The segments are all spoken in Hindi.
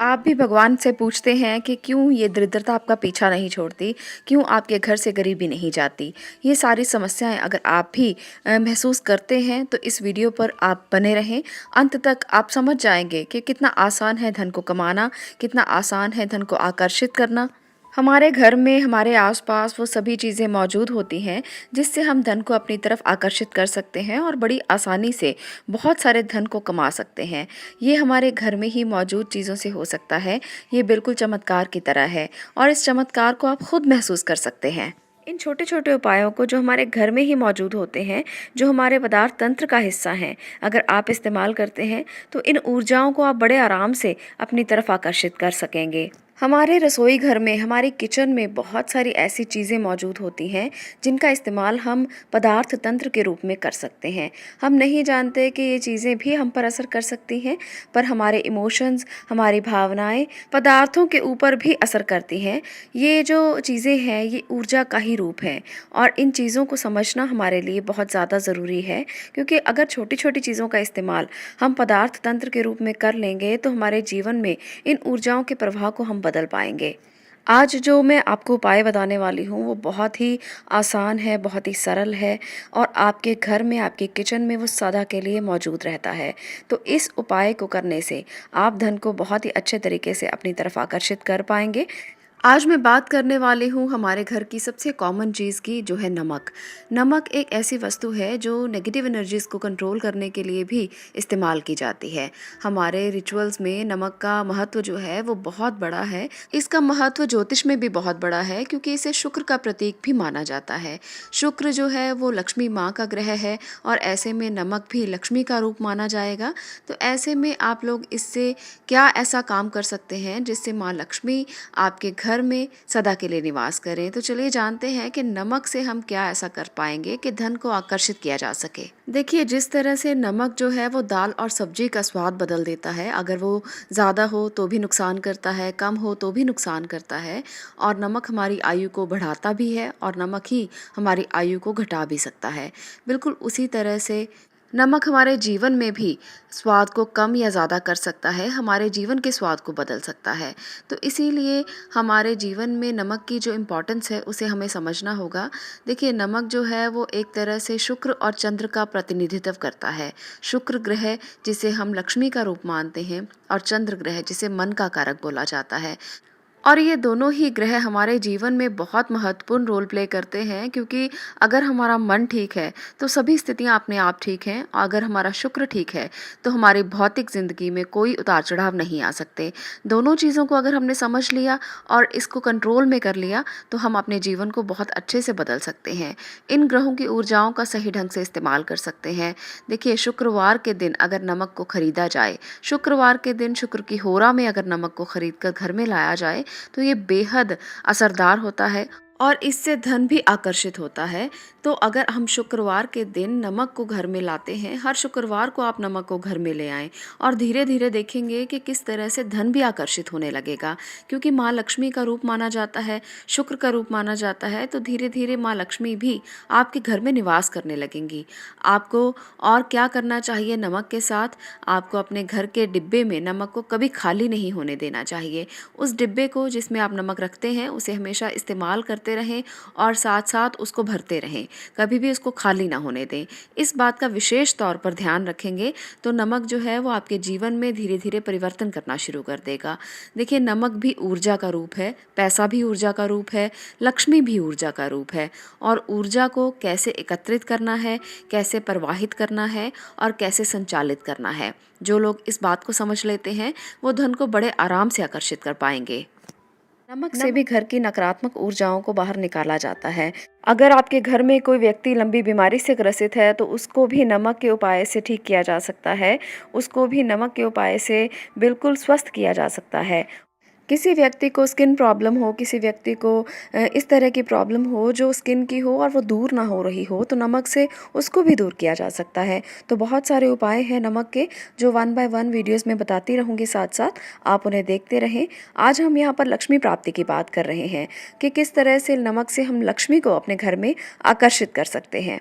आप भी भगवान से पूछते हैं कि क्यों ये दरिद्रता आपका पीछा नहीं छोड़ती, क्यों आपके घर से गरीबी नहीं जाती। ये सारी समस्याएं अगर आप भी महसूस करते हैं तो इस वीडियो पर आप बने रहें। अंत तक आप समझ जाएंगे कि कितना आसान है धन को कमाना, कितना आसान है धन को आकर्षित करना। हमारे घर में, हमारे आसपास वो सभी चीज़ें मौजूद होती हैं जिससे हम धन को अपनी तरफ आकर्षित कर सकते हैं और बड़ी आसानी से बहुत सारे धन को कमा सकते हैं। ये हमारे घर में ही मौजूद चीज़ों से हो सकता है। ये बिल्कुल चमत्कार की तरह है और इस चमत्कार को आप खुद महसूस कर सकते हैं। इन छोटे छोटे उपायों को जो हमारे घर में ही मौजूद होते हैं, जो हमारे पदार्थ तंत्र का हिस्सा हैं, अगर आप इस्तेमाल करते हैं तो इन ऊर्जाओं को आप बड़े आराम से अपनी तरफ आकर्षित कर सकेंगे। हमारे रसोई घर में, हमारी किचन में बहुत सारी ऐसी चीज़ें मौजूद होती हैं जिनका इस्तेमाल हम पदार्थ तंत्र के रूप में कर सकते हैं। हम नहीं जानते कि ये चीज़ें भी हम पर असर कर सकती हैं, पर हमारे इमोशंस, हमारी भावनाएं पदार्थों के ऊपर भी असर करती हैं। ये जो चीज़ें हैं ये ऊर्जा का ही रूप है और इन चीज़ों को समझना हमारे लिए बहुत ज़्यादा ज़रूरी है, क्योंकि अगर छोटी छोटी चीज़ों का इस्तेमाल हम पदार्थ तंत्र के रूप में कर लेंगे तो हमारे जीवन में इन ऊर्जाओं के प्रभाव को हम बदल पाएंगे। आज जो मैं आपको उपाय बताने वाली हूँ वो बहुत ही आसान है, बहुत ही सरल है और आपके घर में, आपके किचन में वो सदा के लिए मौजूद रहता है। तो इस उपाय को करने से आप धन को बहुत ही अच्छे तरीके से अपनी तरफ आकर्षित कर पाएंगे। आज मैं बात करने वाली हूँ हमारे घर की सबसे कॉमन चीज़ की, जो है नमक। नमक एक ऐसी वस्तु है जो नेगेटिव एनर्जीज़ को कंट्रोल करने के लिए भी इस्तेमाल की जाती है। हमारे रिचुअल्स में नमक का महत्व जो है वो बहुत बड़ा है। इसका महत्व ज्योतिष में भी बहुत बड़ा है, क्योंकि इसे शुक्र का प्रतीक भी माना जाता है। शुक्र जो है वो लक्ष्मी माँ का ग्रह है और ऐसे में नमक भी लक्ष्मी का रूप माना जाएगा। तो ऐसे में आप लोग इससे क्या ऐसा काम कर सकते हैं जिससे माँ लक्ष्मी आपके घर में सदा के लिए निवास करें। तो चलिए जानते हैं कि नमक से हम क्या ऐसा कर पाएंगे कि धन को आकर्षित किया जा सके। देखिए, जिस तरह से नमक जो है वो दाल और सब्जी का स्वाद बदल देता है, अगर वो ज़्यादा हो तो भी नुकसान करता है, कम हो तो भी नुकसान करता है। और नमक हमारी आयु को बढ़ाता भी है और नमक ही हमारी आयु को घटा भी सकता है। बिल्कुल उसी तरह से नमक हमारे जीवन में भी स्वाद को कम या ज़्यादा कर सकता है, हमारे जीवन के स्वाद को बदल सकता है। तो इसीलिए हमारे जीवन में नमक की जो इम्पोर्टेंस है उसे हमें समझना होगा। देखिए, नमक जो है वो एक तरह से शुक्र और चंद्र का प्रतिनिधित्व करता है। शुक्र ग्रह जिसे हम लक्ष्मी का रूप मानते हैं और चंद्र ग्रह जिसे मन का कारक बोला जाता है। और ये दोनों ही ग्रह हमारे जीवन में बहुत महत्वपूर्ण रोल प्ले करते हैं, क्योंकि अगर हमारा मन ठीक है तो सभी स्थितियां अपने आप ठीक हैं। अगर हमारा शुक्र ठीक है तो हमारी भौतिक ज़िंदगी में कोई उतार चढ़ाव नहीं आ सकते। दोनों चीज़ों को अगर हमने समझ लिया और इसको कंट्रोल में कर लिया तो हम अपने जीवन को बहुत अच्छे से बदल सकते हैं। इन ग्रहों की ऊर्जाओं का सही ढंग से इस्तेमाल कर सकते हैं। देखिए, शुक्रवार के दिन अगर नमक को खरीदा जाए, शुक्रवार के दिन शुक्र की होरा में अगर नमक को खरीद कर घर में लाया जाए तो ये बेहद असरदार होता है और इससे धन भी आकर्षित होता है। तो अगर हम शुक्रवार के दिन नमक को घर में लाते हैं, हर शुक्रवार को आप नमक को घर में ले आएं और धीरे धीरे देखेंगे कि किस तरह से धन भी आकर्षित होने लगेगा। क्योंकि माँ लक्ष्मी का रूप माना जाता है, शुक्र का रूप माना जाता है, तो धीरे धीरे माँ लक्ष्मी भी आपके घर में निवास करने लगेंगी। आपको और क्या करना चाहिए नमक के साथ? आपको अपने घर के डिब्बे में नमक को कभी खाली नहीं होने देना चाहिए। उस डिब्बे को जिसमें आप नमक रखते हैं उसे हमेशा इस्तेमाल करते रहें और साथ साथ उसको भरते रहें, कभी भी उसको खाली ना होने दें। इस बात का विशेष तौर पर ध्यान रखेंगे तो नमक जो है वो आपके जीवन में धीरे धीरे परिवर्तन करना शुरू कर देगा। देखिए, नमक भी ऊर्जा का रूप है, पैसा भी ऊर्जा का रूप है, लक्ष्मी भी ऊर्जा का रूप है। और ऊर्जा को कैसे एकत्रित करना है, कैसे प्रवाहित करना है और कैसे संचालित करना है, जो लोग इस बात को समझ लेते हैं वो धन को बड़े आराम से आकर्षित कर पाएंगे। नमक से भी घर की नकारात्मक ऊर्जाओं को बाहर निकाला जाता है। अगर आपके घर में कोई व्यक्ति लंबी बीमारी से ग्रसित है तो उसको भी नमक के उपाय से ठीक किया जा सकता है, उसको भी नमक के उपाय से बिल्कुल स्वस्थ किया जा सकता है। किसी व्यक्ति को स्किन प्रॉब्लम हो, किसी व्यक्ति को इस तरह की प्रॉब्लम हो जो स्किन की हो और वो दूर ना हो रही हो, तो नमक से उसको भी दूर किया जा सकता है। तो बहुत सारे उपाय हैं नमक के, जो 1 बाय 1 वीडियोस में बताती रहूँगी, साथ साथ आप उन्हें देखते रहें। आज हम यहाँ पर लक्ष्मी प्राप्ति की बात कर रहे हैं कि किस तरह से नमक से हम लक्ष्मी को अपने घर में आकर्षित कर सकते हैं।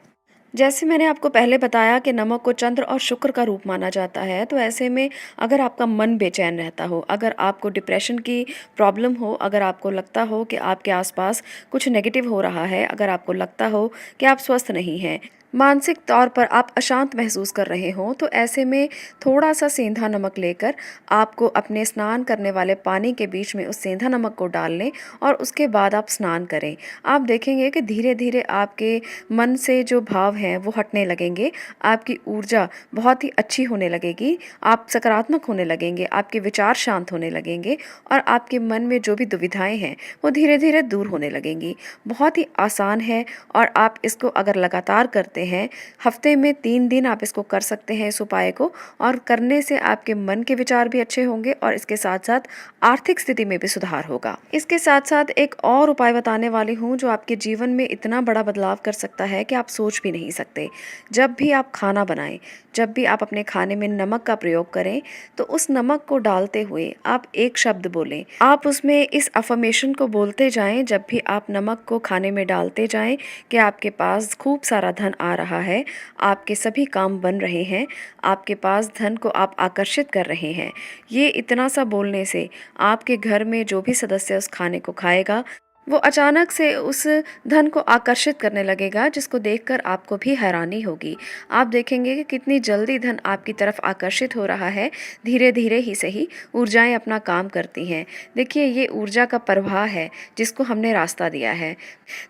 जैसे मैंने आपको पहले बताया कि नमक को चंद्र और शुक्र का रूप माना जाता है, तो ऐसे में अगर आपका मन बेचैन रहता हो, अगर आपको डिप्रेशन की प्रॉब्लम हो, अगर आपको लगता हो कि आपके आसपास कुछ नेगेटिव हो रहा है, अगर आपको लगता हो कि आप स्वस्थ नहीं हैं, मानसिक तौर पर आप अशांत महसूस कर रहे हों, तो ऐसे में थोड़ा सा सेंधा नमक लेकर आपको अपने स्नान करने वाले पानी के बीच में उस सेंधा नमक को डाल लें और उसके बाद आप स्नान करें। आप देखेंगे कि धीरे धीरे आपके मन से जो भाव हैं वो हटने लगेंगे, आपकी ऊर्जा बहुत ही अच्छी होने लगेगी, आप सकारात्मक होने लगेंगे, आपके विचार शांत होने लगेंगे और आपके मन में जो भी दुविधाएं हैं वो धीरे धीरे दूर होने लगेंगी। बहुत ही आसान है और आप इसको अगर लगातार करते हैं, हफ्ते में 3 दिन आप इसको कर सकते हैं इस उपाय को, और करने से आपके मन के विचार भी अच्छे होंगे और इसके साथ साथ आर्थिक स्थिति में भी सुधार होगा। इसके साथ साथ एक और उपाय बताने वाली हूँ जो आपके जीवन में इतना बड़ा बदलाव कर सकता है कि आप सोच भी नहीं सकते। जब भी आप खाना बनाएं, जब भी आप अपने खाने में नमक का प्रयोग करें, तो उस नमक को डालते हुए आप एक शब्द बोलें। आप उसमें इस अफर्मेशन को बोलते जाएं जब भी आप नमक को खाने में डालते जाएं कि आपके पास खूब सारा धन आ रहा है, आपके सभी काम बन रहे हैं, आपके पास धन को आप आकर्षित कर रहे हैं। ये इतना सा बोलने से आपके घर में जो भी सदस्य उस खाने को खाएगा, वो अचानक से उस धन को आकर्षित करने लगेगा, जिसको देखकर आपको भी हैरानी होगी। आप देखेंगे कि कितनी जल्दी धन आपकी तरफ आकर्षित हो रहा है। धीरे धीरे ही सही ऊर्जाएं अपना काम करती हैं। देखिए, ये ऊर्जा का प्रवाह है जिसको हमने रास्ता दिया है,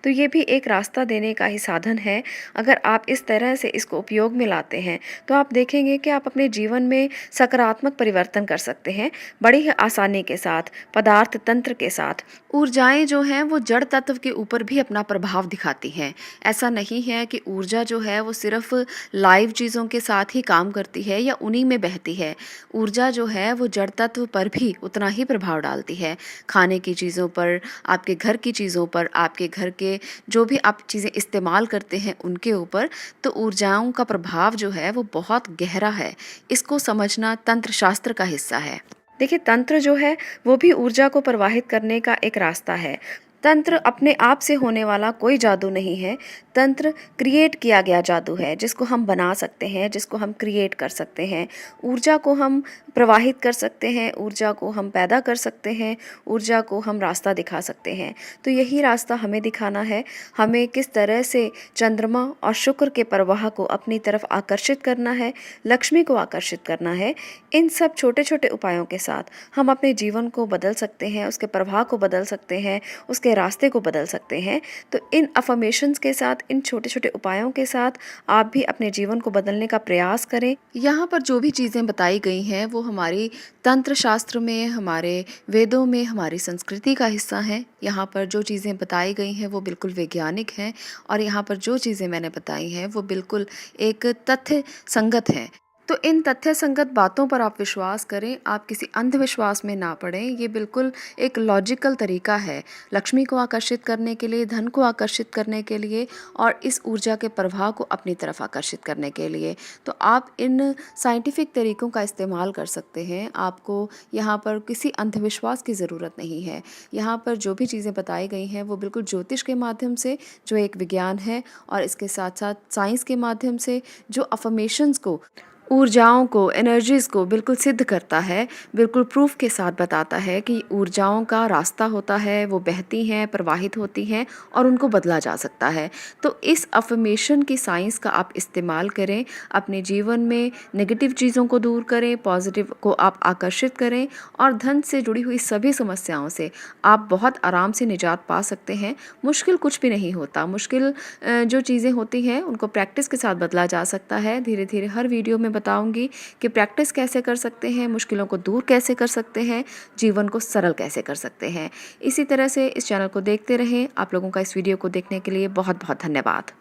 तो ये भी एक रास्ता देने का ही साधन है। अगर आप इस तरह से इसको उपयोग में लाते हैं तो आप देखेंगे कि आप अपने जीवन में सकारात्मक परिवर्तन कर सकते हैं, बड़ी ही आसानी के साथ, पदार्थ तंत्र के साथ। ऊर्जाएं जो हैं वो जड़ तत्व के ऊपर भी अपना प्रभाव दिखाती हैं। ऐसा नहीं है कि ऊर्जा जो है वो सिर्फ लाइव चीज़ों के साथ ही काम करती है या उन्हीं में बहती है। ऊर्जा जो है वो जड़ तत्व पर भी उतना ही प्रभाव डालती है, खाने की चीज़ों पर, आपके घर की चीज़ों पर, आपके घर के जो भी आप चीज़ें इस्तेमाल करते हैं उनके ऊपर। तो ऊर्जाओं का प्रभाव जो है वो बहुत गहरा है। इसको समझना तंत्र शास्त्र का हिस्सा है। देखिए, तंत्र जो है वो भी ऊर्जा को प्रवाहित करने का एक रास्ता है। तंत्र अपने आप से होने वाला कोई जादू नहीं है। तंत्र क्रिएट किया गया जादू है, जिसको हम बना सकते हैं, जिसको हम क्रिएट कर सकते हैं। ऊर्जा को हम प्रवाहित कर सकते हैं, ऊर्जा को हम पैदा कर सकते हैं, ऊर्जा को हम रास्ता दिखा सकते हैं। तो यही रास्ता हमें दिखाना है। हमें किस तरह से चंद्रमा और शुक्र के प्रवाह को अपनी तरफ आकर्षित करना है, लक्ष्मी को आकर्षित करना है। इन सब छोटे छोटे उपायों के साथ हम अपने जीवन को बदल सकते हैं, उसके प्रवाह को बदल सकते हैं, उसके रास्ते को बदल सकते हैं। तो इन अफर्मेशंस के साथ, इन छोटे छोटे उपायों के साथ आप भी अपने जीवन को बदलने का प्रयास करें। यहाँ पर जो भी चीज़ें बताई गई हैं वो हमारी तंत्र शास्त्र में, हमारे वेदों में, हमारी संस्कृति का हिस्सा हैं। यहाँ पर जो चीज़ें बताई गई हैं वो बिल्कुल वैज्ञानिक हैं और यहाँ पर जो चीज़ें मैंने बताई हैं वो बिल्कुल एक तथ्य संगत हैं। तो इन तथ्य संगत बातों पर आप विश्वास करें, आप किसी अंधविश्वास में ना पड़ें। ये बिल्कुल एक लॉजिकल तरीका है लक्ष्मी को आकर्षित करने के लिए, धन को आकर्षित करने के लिए और इस ऊर्जा के प्रवाह को अपनी तरफ आकर्षित करने के लिए। तो आप इन साइंटिफिक तरीकों का इस्तेमाल कर सकते हैं। आपको यहाँ पर किसी अंधविश्वास की ज़रूरत नहीं है। यहाँ पर जो भी चीज़ें बताई गई हैं वो बिल्कुल ज्योतिष के माध्यम से, जो एक विज्ञान है, और इसके साथ साथ साइंस के माध्यम से, जो अफर्मेशंस को, ऊर्जाओं को, एनर्जीज़ को बिल्कुल सिद्ध करता है, बिल्कुल प्रूफ के साथ बताता है कि ऊर्जाओं का रास्ता होता है, वो बहती हैं, प्रवाहित होती हैं और उनको बदला जा सकता है। तो इस अफर्मेशन की साइंस का आप इस्तेमाल करें, अपने जीवन में नेगेटिव चीज़ों को दूर करें, पॉजिटिव को आप आकर्षित करें और धन से जुड़ी हुई सभी समस्याओं से आप बहुत आराम से निजात पा सकते हैं। मुश्किल कुछ भी नहीं होता। मुश्किल जो चीज़ें होती हैं उनको प्रैक्टिस के साथ बदला जा सकता है। धीरे धीरे हर वीडियो में बताऊंगी कि प्रैक्टिस कैसे कर सकते हैं, मुश्किलों को दूर कैसे कर सकते हैं, जीवन को सरल कैसे कर सकते हैं। इसी तरह से इस चैनल को देखते रहें। आप लोगों का इस वीडियो को देखने के लिए बहुत बहुत धन्यवाद।